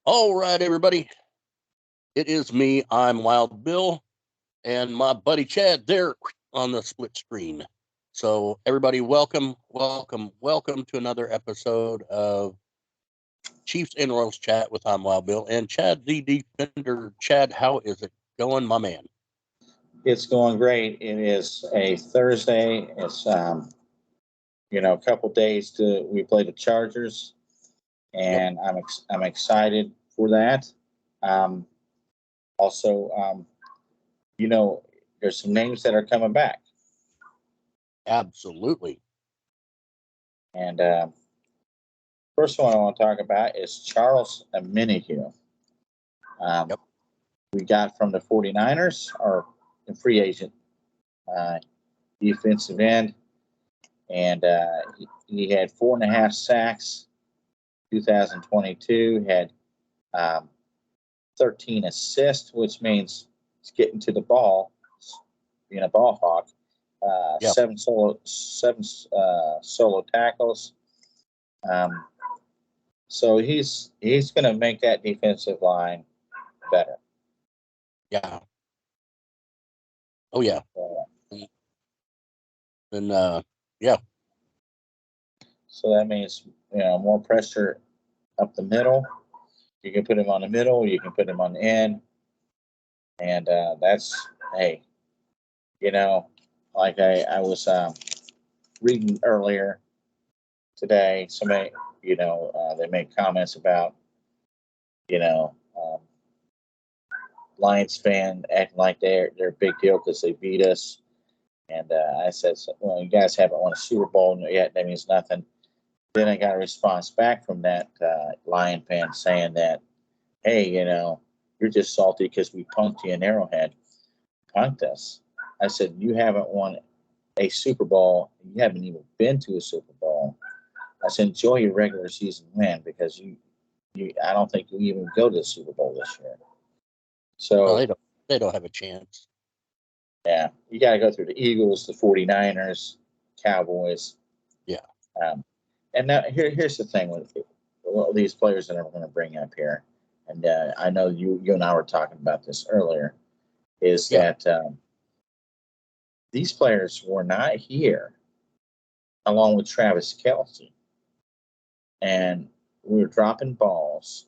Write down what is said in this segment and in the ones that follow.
All right, everybody. It is me. I'm Wild Bill, and my buddy Chad there on the split screen. So, everybody, welcome to another episode of Chiefs and Royals Chat with I'm Wild Bill and Chad the Defender. Chad, how is it going, my man? It's going great. It is a Thursday. It's a couple days to we play the Chargers, and I'm excited for that. Also, there's some names that are coming back, Absolutely. and first one I want to talk about is Charles Omenihu. We got from the 49ers, or a free agent defensive end, and he had 4.5 sacks. 2022 had 13 assists, which means it's getting to the ball, being a ball hawk. 7 solo tackles. So he's going to make that defensive line better. Yeah. Oh yeah. And yeah. So that means more pressure up the middle. You can put him on the middle. You can put him on the end. And that's, hey, like I was reading earlier today, somebody, they made comments about, Lions fan acting like they're a big deal because they beat us. And I said, well, you guys haven't won a Super Bowl yet. That means nothing. Then I got a response back from that Lion fan saying that, hey, you're just salty because we punked you in Arrowhead. Punked us. I said, you haven't won a Super Bowl. You haven't even been to a Super Bowl. I said, enjoy your regular season win because I don't think you even go to the Super Bowl this year. So they don't have a chance. Yeah, you got to go through the Eagles, the 49ers, Cowboys. Yeah. And now here's the thing with these players that I'm going to bring up here, and I know you and I were talking about this earlier, is that these players were not here along with Travis Kelce, and we were dropping balls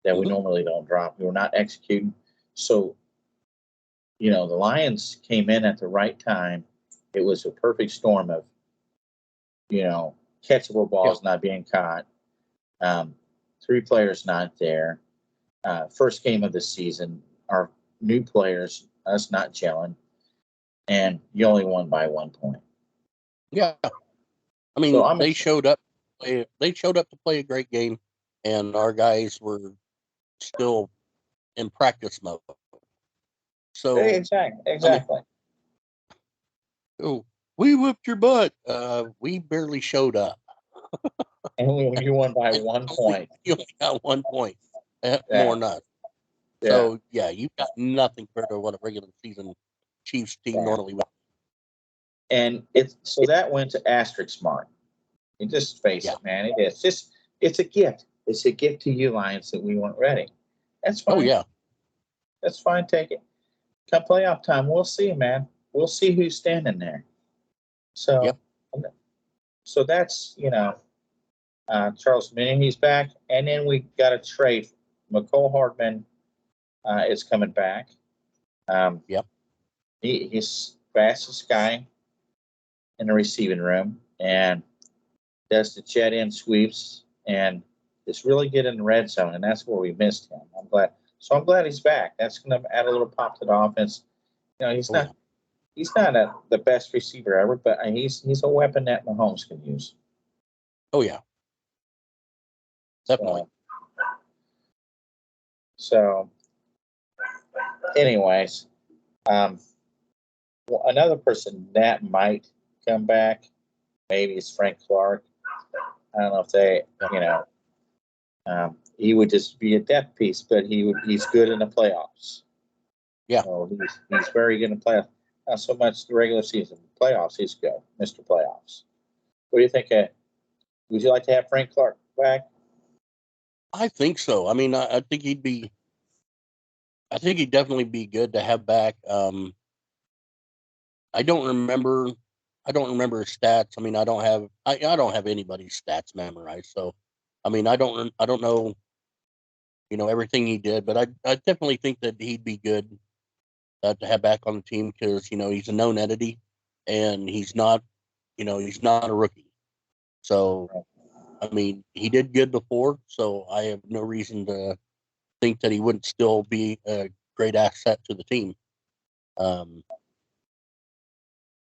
that we normally don't drop. We were not executing. So, the Lions came in at the right time. It was a perfect storm of, catchable balls not being caught. 3 players not there. First game of the season, our new players, us not gelling, and you only won by 1 point. Yeah, I mean, they showed up. They showed up to play a great game, and our guys were still in practice mode. So exactly. Oh, we whipped your butt. We barely showed up. And you won by 1 point. You only got 1 point. More not. Yeah. So, you've got nothing compared to what a regular season Chiefs team normally would. And so that went to asterisk mark. You just face it, man. It's a gift. It's a gift to you, Lions, that we weren't ready. That's fine. Oh, yeah. That's fine. Take it. Come playoff time, we'll see, man. We'll see who's standing there. So, so that's, Charles Omenihu's back. And then we got a trade. Mecole Hardman is coming back. He's fastest guy in the receiving room and does the jet end sweeps and is really good in the red zone. And that's where we missed him. I'm glad he's back. That's going to add a little pop to the offense. He's not the best receiver ever, but he's a weapon that Mahomes can use. Oh yeah, definitely. So anyways, another person that might come back maybe is Frank Clark. I don't know if they, he would just be a depth piece, but he's good in the playoffs. Yeah, so he's very good in the playoffs. Not so much the regular season. Playoffs, he's good, Mr. Playoffs. What do you think? Would you like to have Frank Clark back? I think so. I mean, I think he'd be. I think he'd definitely be good to have back. I don't remember. I don't remember his stats. I mean, I don't have anybody's stats memorized. So, I mean, I don't know. Everything he did, but I definitely think that he'd be good to have back on the team because he's a known entity, and he's not a rookie. So, I mean, he did good before, so I have no reason to think that he wouldn't still be a great asset to the team. Um,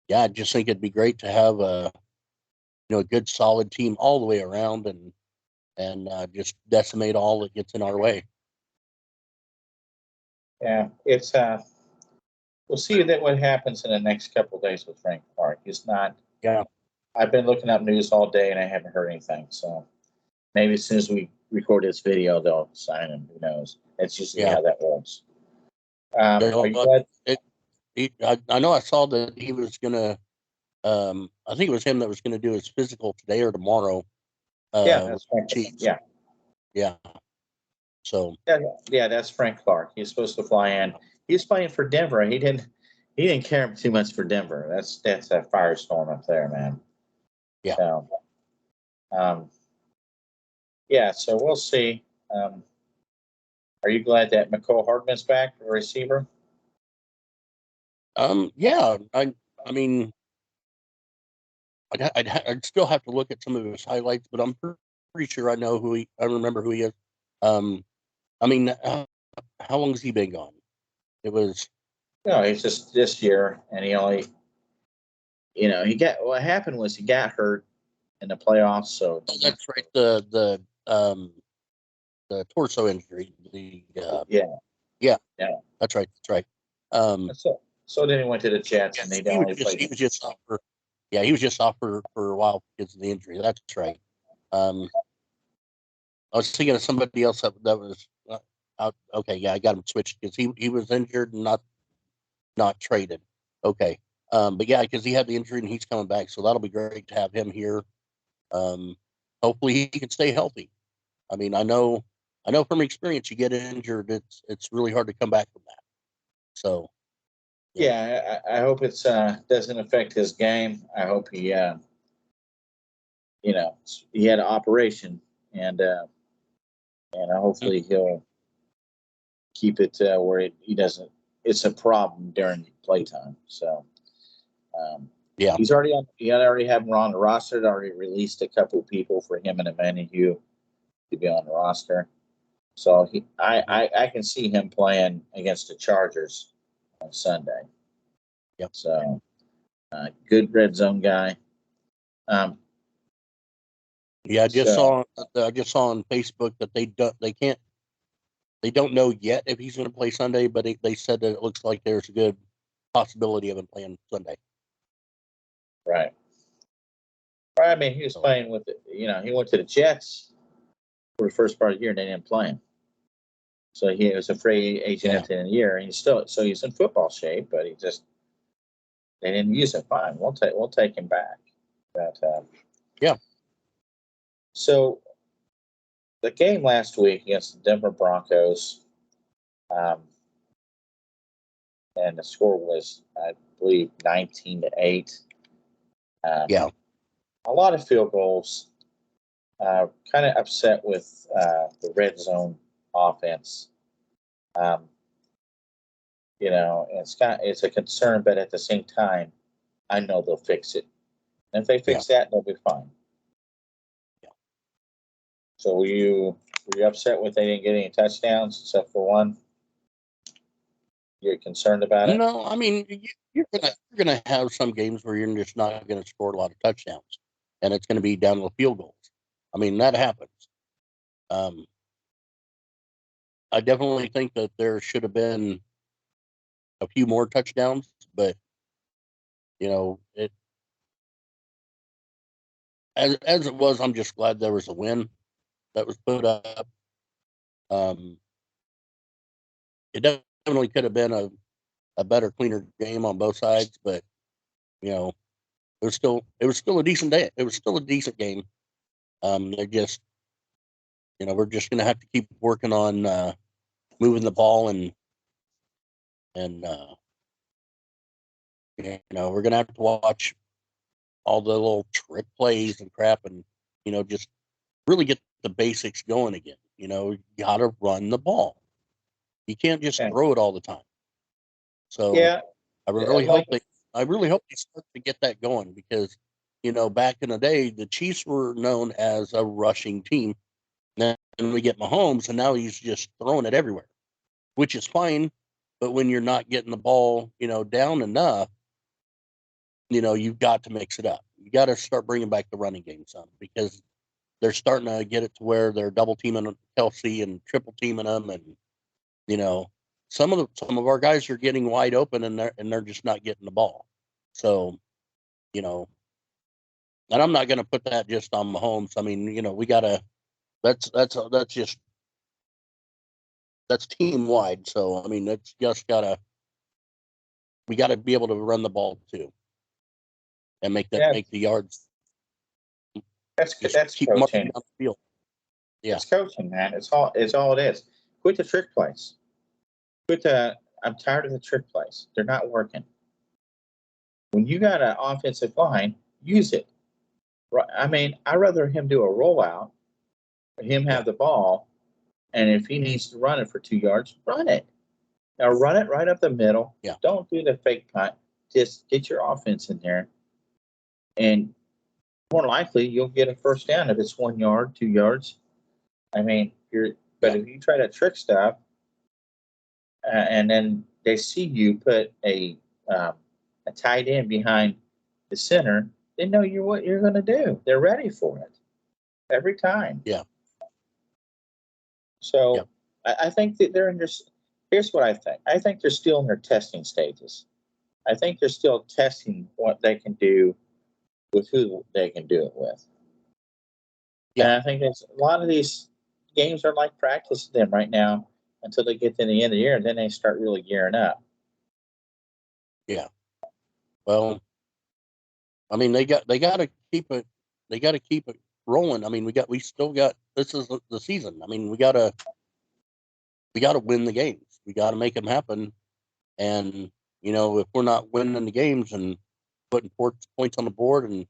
yeah, I just think it'd be great to have a good solid team all the way around and just decimate all that gets in our way. Yeah, it's we'll see that what happens in the next couple of days with Frank Clark. He's not. Yeah, I've been looking up news all day and I haven't heard anything. So maybe as soon as we record this video, they'll sign him. Who knows? That's usually yeah. how that works. Are you Well, glad? I know I saw that he was gonna. I think it was him that was gonna do his physical today or tomorrow. Yeah, With that's the Frank. Chiefs. Yeah, Yeah. So yeah, that's Frank Clark. He's supposed to fly in. He's playing for Denver. He didn't care too much for Denver. That's a firestorm up there, man. yeah. So yeah, so we'll see. Are you glad that Mecole Hardman's back, the receiver? Yeah. I mean, I'd still have to look at some of his highlights, but I'm pretty sure I remember who he is. Um, I mean, how long has he been gone? It was. No, he's just this year, and he only, he got what happened was he got hurt in the playoffs. So Oh, that's right. The torso injury. yeah, Yeah, yeah. that's right. That's right. Um, So then he went to the Jets, yeah, and they he was only just played. he was just off for. Yeah, he was just off for a while because of the injury. That's right. Um, I was thinking of somebody else that was out. Okay, yeah, I got him switched because he was injured and not traded. Okay. But yeah, because he had the injury and he's coming back, so that'll be great to have him here. Um, Hopefully he can stay healthy. I mean, I know from experience, you get injured, it's really hard to come back from that. So yeah, Yeah, I hope it's doesn't affect his game. I hope he had an operation, and hopefully he'll keep it where he doesn't. It's a problem during playtime. So um, yeah, He already have him on the roster. They already released a couple of people for him and Omenihu to be on the roster. So I can see him playing against the Chargers on Sunday. yep, So good red zone guy. Um, yeah. so I just saw on Facebook that they don't know yet if he's going to play Sunday, but they said that it looks like there's a good possibility of him playing Sunday. right. I mean, he was So playing with he went to the Jets for the first part of the year and they didn't play him. So he was a free agent yeah, at the end of the year, and he's in football shape, but they didn't use him. Fine, we'll take him back. But yeah, so the game last week against the Denver Broncos, um, and the score was, I believe, 19-8. yeah, A lot of field goals. Kind of upset with the red zone offense. Um, it's a concern, but at the same time, I know they'll fix it. And if they yeah. fix that, they'll be fine. Yeah. So were you upset with they didn't get any touchdowns except for one? You're concerned about it? No, I mean you're gonna have some games where you're just not gonna score a lot of touchdowns, and it's gonna be down to field goals. I mean that happens. Um, I definitely think that there should have been a few more touchdowns, but it as it was, I'm just glad there was a win that was put up. Um, it definitely could have been a better, cleaner game on both sides, but you know, it was still a decent day. It was still a decent game. They just we're just going to have to keep working on moving the ball and we're going to have to watch all the little trick plays and crap and, just really get the basics going again. You got to run the ball. You can't just throw it all the time. So Yeah, I really hope they start to get that going because, back in the day, the Chiefs were known as a rushing team. Then we get Mahomes, and now he's just throwing it everywhere, which is fine. But when you're not getting the ball, down enough, you've got to mix it up. You got to start bringing back the running game some because they're starting to get it to where they're double teaming Kelsey and triple teaming them, and some of our guys are getting wide open and they're just not getting the ball. So, and I'm not going to put that just on Mahomes. I mean, we got to. That's team wide. So I mean, it's just we got to be able to run the ball too, and make the yards. That's keep coaching. marching down the field. Yeah, it's coaching, man. It's all it is. Quit the trick plays. I'm tired of the trick plays. They're not working. When you got an offensive line, use it. I mean, I'd rather him do a rollout, him have the ball, and if he needs to run it for 2 yards, run it. Now run it right up the middle. Yeah. Don't do the fake punt. Just get your offense in there, and more likely you'll get a first down if it's 1 yard, 2 yards. I mean, if you try to trick stuff, and then they see you put a tight end behind the center, they know what you're going to do. They're ready for it every time. Yeah. So I think that they're in this. Here's what I think. I think they're still in their testing stages. I think they're still testing what they can do with who they can do it with. Yeah. And I think a lot of these games are like practice to them right now until they get to the end of the year, and then they start really gearing up. Yeah. Well, I mean, they got to keep it. They got to keep it rolling. I mean, we still got. This is the season. I mean, we got to win the games. We got to make them happen. And if we're not winning the games and putting points on the board and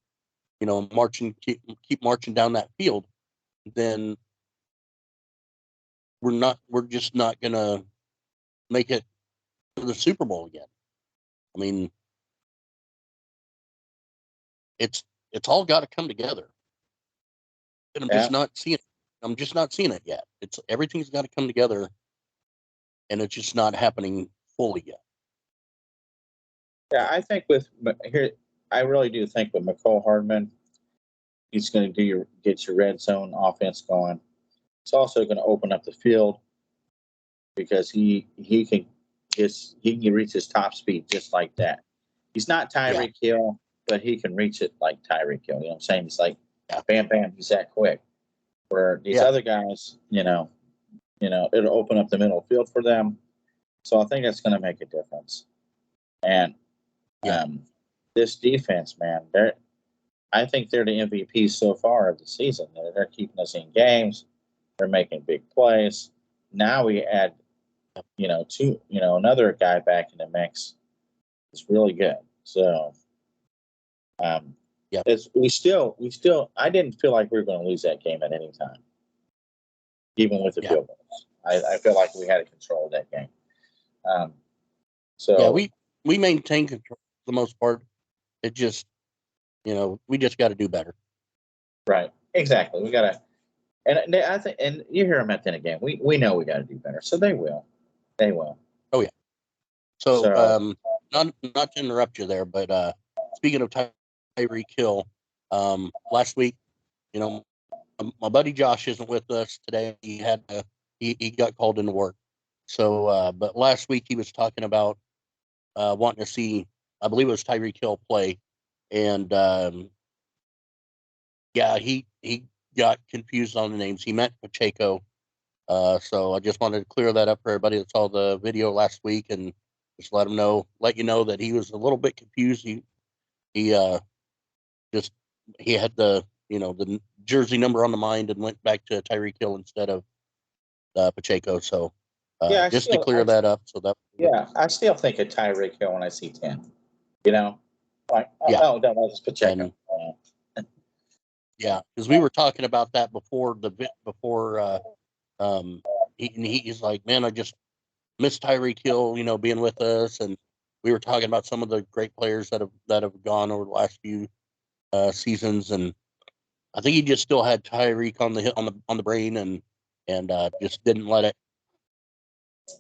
keep marching down that field, then we're just not gonna make it to the Super Bowl again. I mean, it's all got to come together, and I'm just not seeing it. I'm just not seeing it yet. Everything's got to come together, and it's just not happening fully yet. Yeah, I think I really do think with Mecole Hardman, he's going to get your red zone offense going. It's also going to open up the field because he can reach his top speed just like that. He's not Tyreek Hill, but he can reach it like Tyreek Hill. You know what I'm saying? It's like bam, bam, he's that quick. Where these other guys, it'll open up the middle field for them. So I think that's going to make a difference. And this defense, man, I think they're the MVP so far of the season. They're keeping us in games. They're making big plays. Now we add, another guy back in the mix. It's really good. So, we still. I didn't feel like we were going to lose that game at any time, even with the field goals. I feel like we had control of that game. We maintain control for the most part. It just, we just got to do better. Right. Exactly. We got to. And I think, and you hear them at the end of the game. We know we got to do better, so they will. They will. Oh yeah. So not to interrupt you there, but speaking of Tyreek Hill, last week, my buddy Josh isn't with us today. He got called into work. So, but last week he was talking about wanting to see, I believe it was Tyreek Hill play, and he got confused on the names. He meant Pacheco. So I just wanted to clear that up for everybody that saw the video last week, and just let you know that he was a little bit confused. He had the the jersey number on the mind and went back to Tyreek Hill instead of Pacheco. So just to clear that up. So that. Yeah, I still think of Tyreek Hill when I see 10. Like, Yeah. oh, no, that's Pacheco. Yeah, because we were talking about that before he's like, man, I just miss Tyreek Hill, being with us, and we were talking about some of the great players that have gone over the last few seasons, and I think he just still had Tyreek on the brain, and just didn't let it.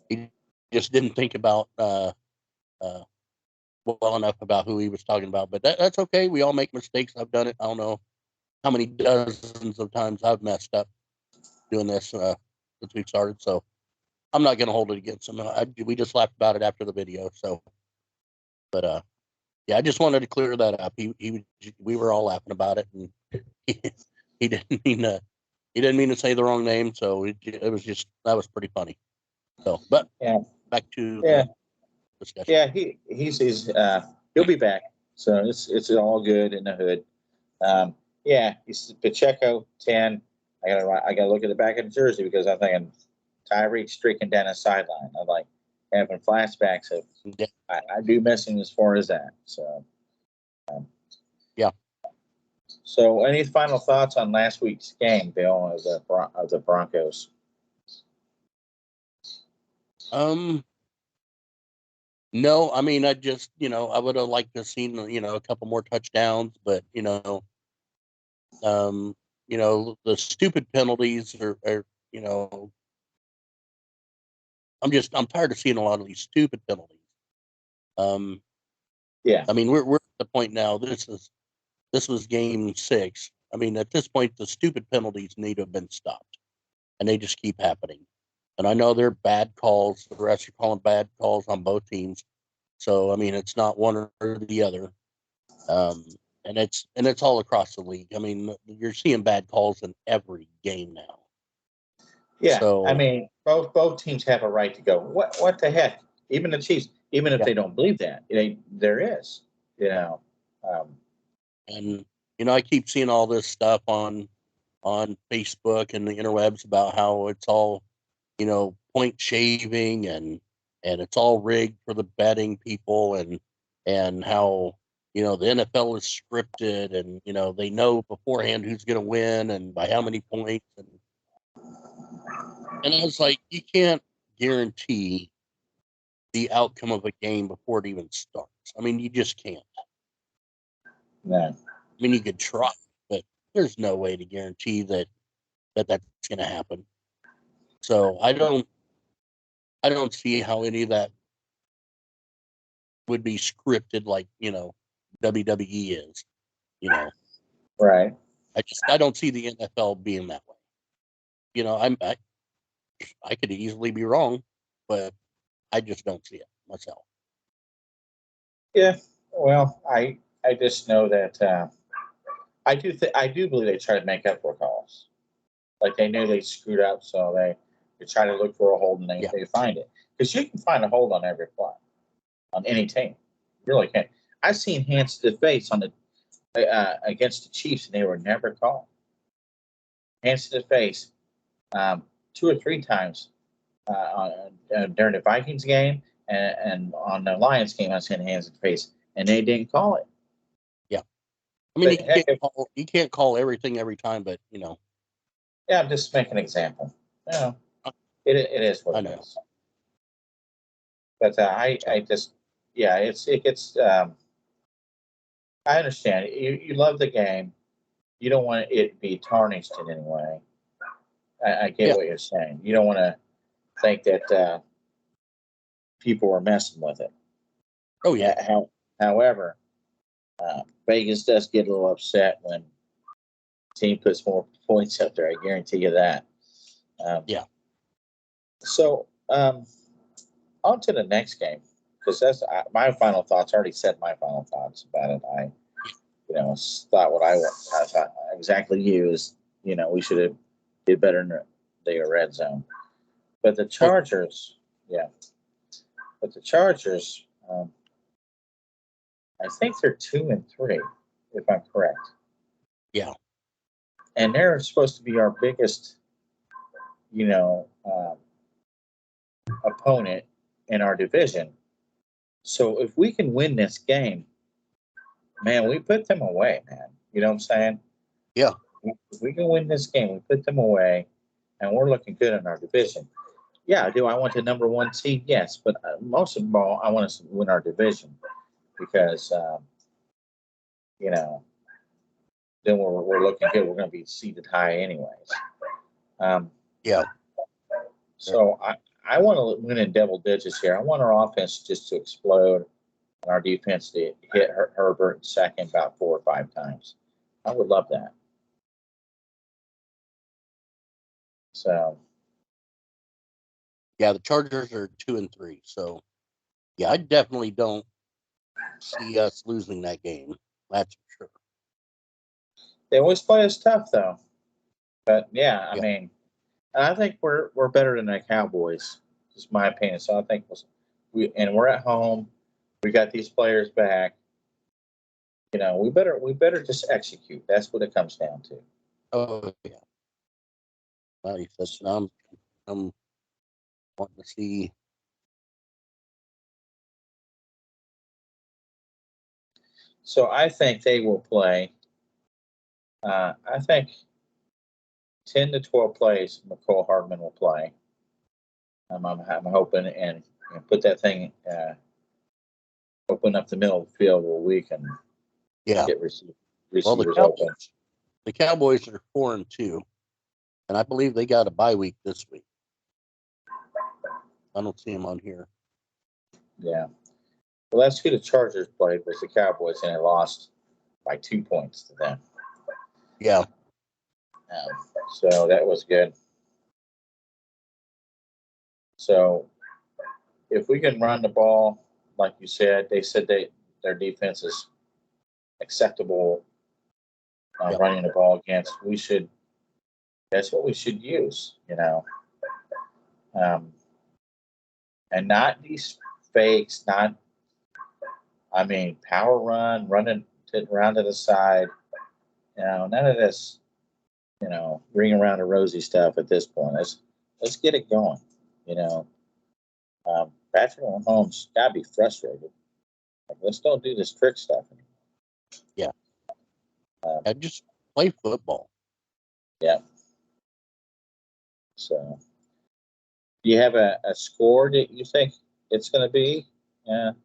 He just didn't think about well enough about who he was talking about, but that's okay. We all make mistakes. I've done it. I don't know how many dozens of times I've messed up doing this since we've started. So I'm not going to hold it against him. We just laughed about it after the video. So, but yeah, I just wanted to clear that up. We were all laughing about it, and he didn't mean to say the wrong name. So it was just, that was pretty funny. So, but yeah, back to the discussion. Yeah, he'll be back. So it's all good in the hood. Yeah, he's Pacheco 10. I gotta look at the back of the jersey because I'm thinking Tyreek streaking down the sideline. I'm like having flashbacks of I do miss him as far as that. So yeah. So any final thoughts on last week's game, Bill, of the Broncos? No, I mean, I just, I would have liked to have seen, a couple more touchdowns, but, the stupid penalties are, I'm tired of seeing a lot of these stupid penalties. Yeah. I mean, we're at the point now, this was game 6. I mean, at this point, the stupid penalties need to have been stopped, and they just keep happening. And I know they're bad calls. The refs are calling bad calls on both teams. So, I mean, it's not one or the other. And it's all across the league. I mean, you're seeing bad calls in every game now. Yeah, so, I mean, both teams have a right to go. What the heck? Even the Chiefs, even if they don't believe that, there is, and I keep seeing all this stuff on Facebook and the interwebs about how it's all, point shaving and it's all rigged for the betting people, and how, the NFL is scripted, and, they know beforehand who's going to win and by how many points. And I was like, you can't guarantee the outcome of a game before it even starts. I mean, you just can't. No. I mean, you could try, but there's no way to guarantee that's going to happen. So I don't see how any of that would be scripted like, WWE is, Right. I don't see the NFL being that way. I could easily be wrong, but I just don't see it myself. Yeah. Well, I just know that I do believe they try to make up for calls. Like they knew they screwed up, so they try to look for a hold and they find it. Because you can find a hold on every play, on any team. You really can. I've seen hands to the face on the against the Chiefs, and they were never called. Hands to the face, 2 or 3 times during the Vikings game and on the Lions game. I seen hands to the face, and they didn't call it. Yeah, I mean, you can't call everything every time, but Yeah, I'm just making an example. It is what it is. But I just, yeah, it gets. I understand. You love the game. You don't want it to be tarnished in any way. I get what you're saying. You don't want to think that people were messing with it. Oh yeah. However, Vegas does get a little upset when the team puts more points up there. I guarantee you that. Yeah. So on to the next game, because that's my final thoughts. I already said my final thoughts about it. I thought what I thought exactly used. We should have did better in the red zone. But the Chargers, I think they're 2-3, if I'm correct. Yeah. and they're supposed to be our biggest, you know, opponent in our division. So if we can win this game, man, we put them away, man. You know what I'm saying? Yeah. If we can win this game, we put them away, and we're looking good in our division. Yeah, do I want the number one seed? Yes, but most of all, I want us to win our division because, you know, then we're looking good. We're going to be seated high anyways. Yeah. So I want to win in double digits here. I want our offense just to explode and our defense to hit Herbert in second about 4 or 5 times. I would love that. So. Yeah, the Chargers are 2-3. So, yeah, I definitely don't see us losing that game. That's for sure. They always play us tough, though. But, yeah, I mean, and I think we're better than the Cowboys, is my opinion. So I think we're at home. We got these players back. You know, we better just execute. That's what it comes down to. Oh, yeah. Like I said, I'm wanting to see. So I think they will play. I think 10 to 12 plays Mecole Hardman will play. I'm hoping and put that thing, open up the middle of the field where we can get receivers open. The Cowboys are 4-2, and I believe they got a bye week this week. I don't see them on here. Yeah. Well, that's who the Chargers played, was the Cowboys, and they lost by 2 points to them. Yeah. So that was good. So if we can run the ball, like you said, they said their defense is acceptable running the ball against. That's what we should use, you know. And not these fakes, power run, running around to the side. You know, none of this, you know, ring around the rosy stuff at this point. Let's get it going. You know, Patrick Mahomes got to be frustrated. Like, let's don't do this trick stuff anymore. Yeah. I just play football. Yeah. So, do you have a score that you think it's going to be in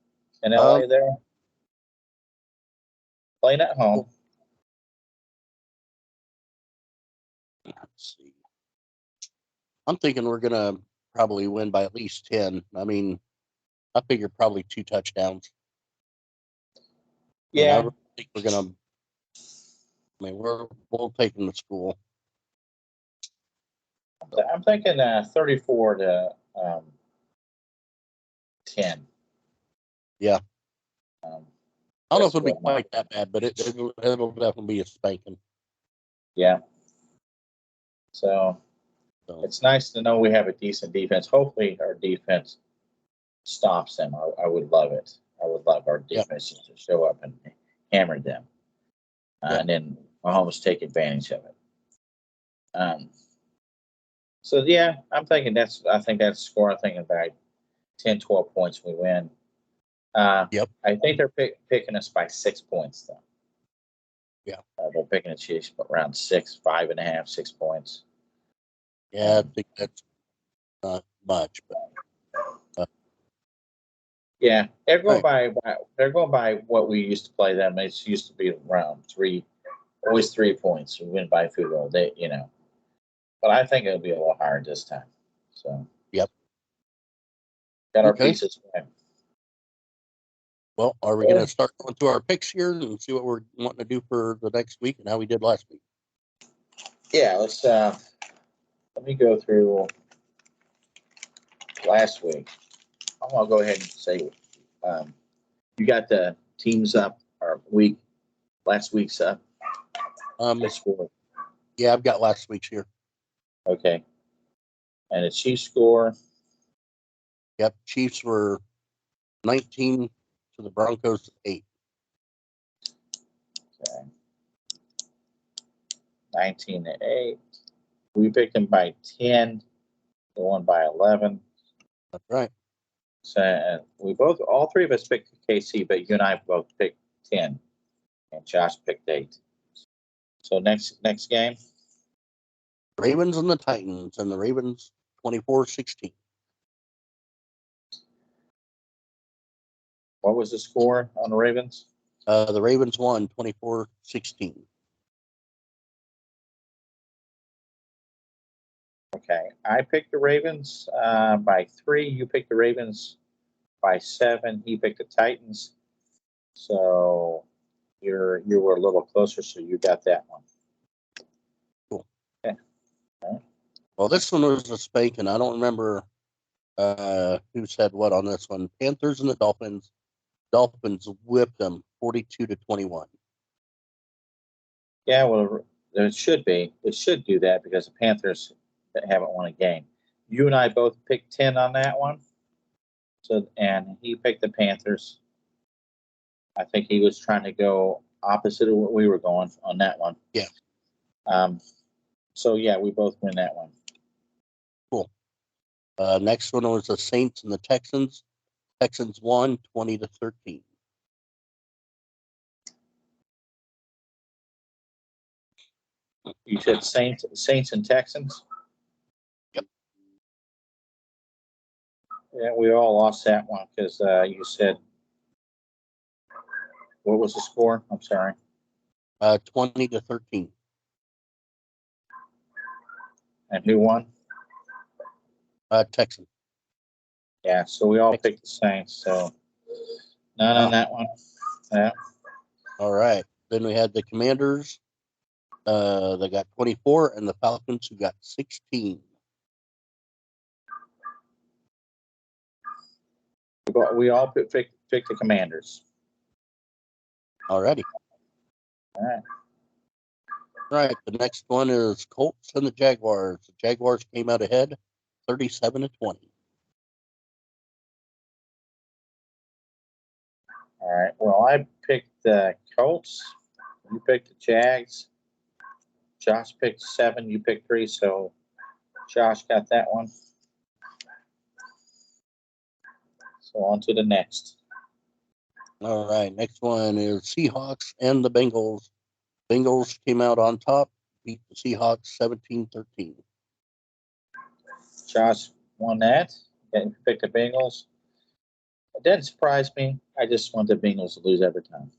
LA there? Playing at home. Let's see. I'm thinking we're going to probably win by at least 10. I mean, I figure probably 2 touchdowns. Yeah. And I really think we're going to, we'll take them to school. I'm thinking 34 to 10. Yeah. I don't know if it'll be quite that bad, but it'll definitely be a spanking. Yeah. So it's nice to know we have a decent defense. Hopefully our defense stops them. I would love it. I would love our defense to show up and hammer them. And then Mahomes take advantage of it. So, yeah, I think that's the score. I'm thinking about 10, 12 points we win. I think they're picking us by 6 points, though. Yeah. They're picking the Chiefs around 6, 5.5, 6 points. Yeah, I think that's not much, but yeah, they're going by what we used to play them. It used to be around 3, always 3 points. We win by field goal. But I think it'll be a little higher this time. So got our pieces. Well, are we going to start going through our picks here and see what we're wanting to do for the next week and how we did last week? Yeah, let's. Let me go through last week. I'm gonna go ahead and say, you got the teams up or last week's up. Score. Yeah, I've got last week's here. Okay. And the Chiefs score. Yep, Chiefs were 19 to the Broncos 8. Okay. 19-8. We picked them by 10. They won by 11. That's right. So all three of us picked KC, but you and I both picked 10, and Josh picked 8. So next game. Ravens and the Titans, and the Ravens 24-16. What was the score on the Ravens? The Ravens won 24-16. Okay, I picked the Ravens by 3. You picked the Ravens by 7. He picked the Titans. So you were a little closer, so you got that one. Cool. Okay. All right. Well, this one was a spanking. I don't remember who said what on this one. Panthers and the Dolphins. Dolphins whipped them 42-21. Yeah, well, it should be. It should do that because the Panthers haven't won a game. You and I both picked 10 on that one. So, and he picked the Panthers. I think he was trying to go opposite of what we were going on that one. Yeah. So yeah, we both win that one. Cool. Next one was the Saints and the Texans. Texans won 20-13. You said Saints and Texans? Yep. Yeah, we all lost that one because you said, what was the score? I'm sorry. 20-13. And who won? Texans. Yeah, so we all picked the Saints. So none on that one. Yeah. All right. Then we had the Commanders. They got 24, and the Falcons, who got 16. We all picked the Commanders. Alrighty. All right. All right. The next one is Colts and the Jaguars. The Jaguars came out ahead 37-20. All right. Well, I picked the Colts. You picked the Jags. Josh picked 7. You picked 3. So Josh got that one. So on to the next. All right. Next one is Seahawks and the Bengals. Bengals came out on top, beat the Seahawks 17-13. Josh won that. And picked the Bengals. It didn't surprise me. I just want the Bengals to lose every time.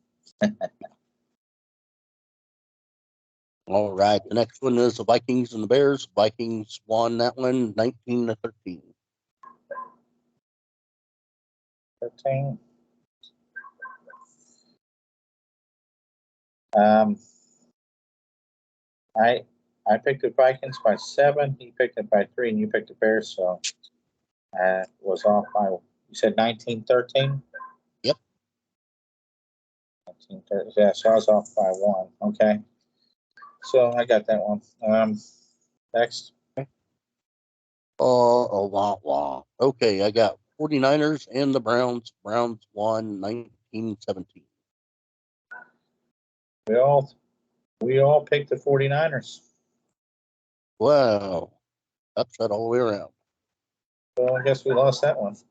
All right. The next one is the Vikings and the Bears. Vikings won that one 19-13. 13. I picked the Vikings by 7. He picked it by 3, and you picked the Bears. So was off by, you said 19-13? Yep. 19-13. Yeah, so I was off by 1. Okay. So I got that one. Next. Wah. Okay, I got 49ers and the Browns. Browns won 19-17. We all picked the 49ers. Wow. Upset all the way around. So I guess we lost that one. So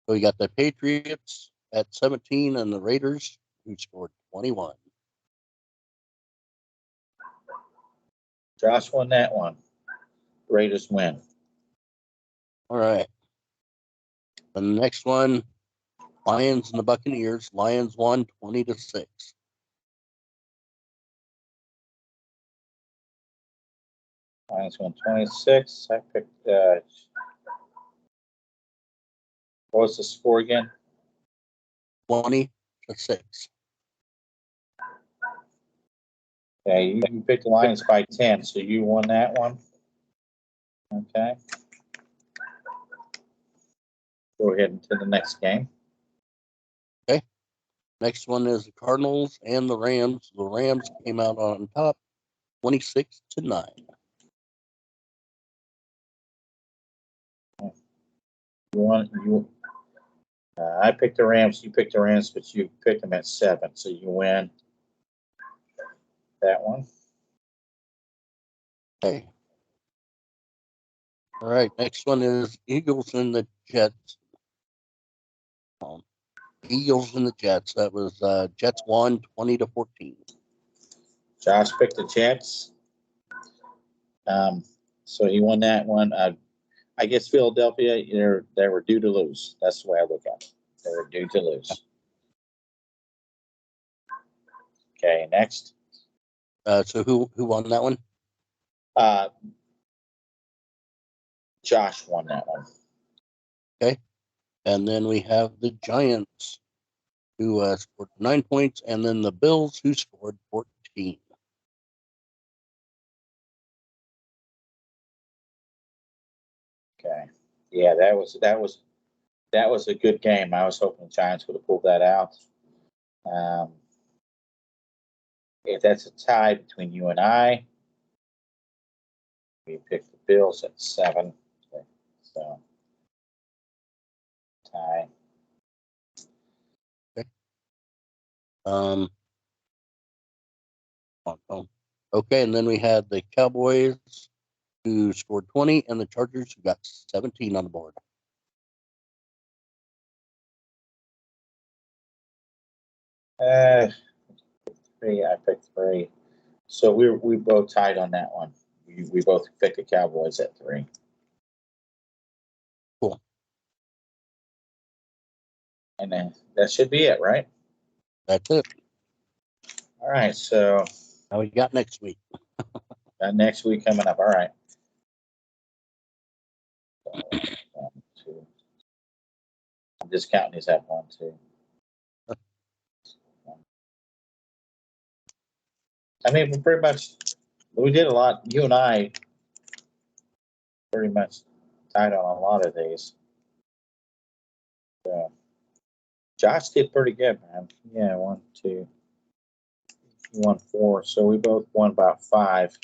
we got the Patriots at 17 and the Raiders, who scored 21. Josh won that one. Raiders win. All right. The next one, Lions and the Buccaneers. Lions won 20-6. Lions won 26. I picked. What was the score again? 20-6. Yeah, you picked the Lions by 10, so you won that one. Okay. Go ahead into the next game. Okay. Next one is the Cardinals and the Rams. The Rams came out on top 26-9. I picked the Rams. You picked the Rams, but you picked them at 7, so you win that one. Okay. All right. Next one is Eagles and the Jets. Eagles and the Jets. That was Jets won 20-14. Josh picked the Jets. So he won that one. I guess Philadelphia, they were due to lose. That's the way I look at it. They were due to lose. Okay, next. So who won that one? Josh won that one. Okay. And then we have the Giants, who scored 9 points, and then the Bills, who scored 14. Okay. Yeah, that was a good game. I was hoping the Giants would have pulled that out. If that's a tie between you and I, we picked the Bills at 7. Okay, so tie. Okay. Okay, and then we had the Cowboys, who scored 20, and the Chargers, who got 17 on the board. I picked 3. So we both tied on that one. We both picked the Cowboys at 3. Cool. And then that should be it, right? That's it. All right. So Now we got next week. next week coming up. All right. So, 1, 2. I'm just counting these up. 1, 2. I mean, we did a lot. You and I pretty much tied on a lot of these. So, Josh did pretty good, man. Yeah, 1, 2. He won 4, so we both won about 5.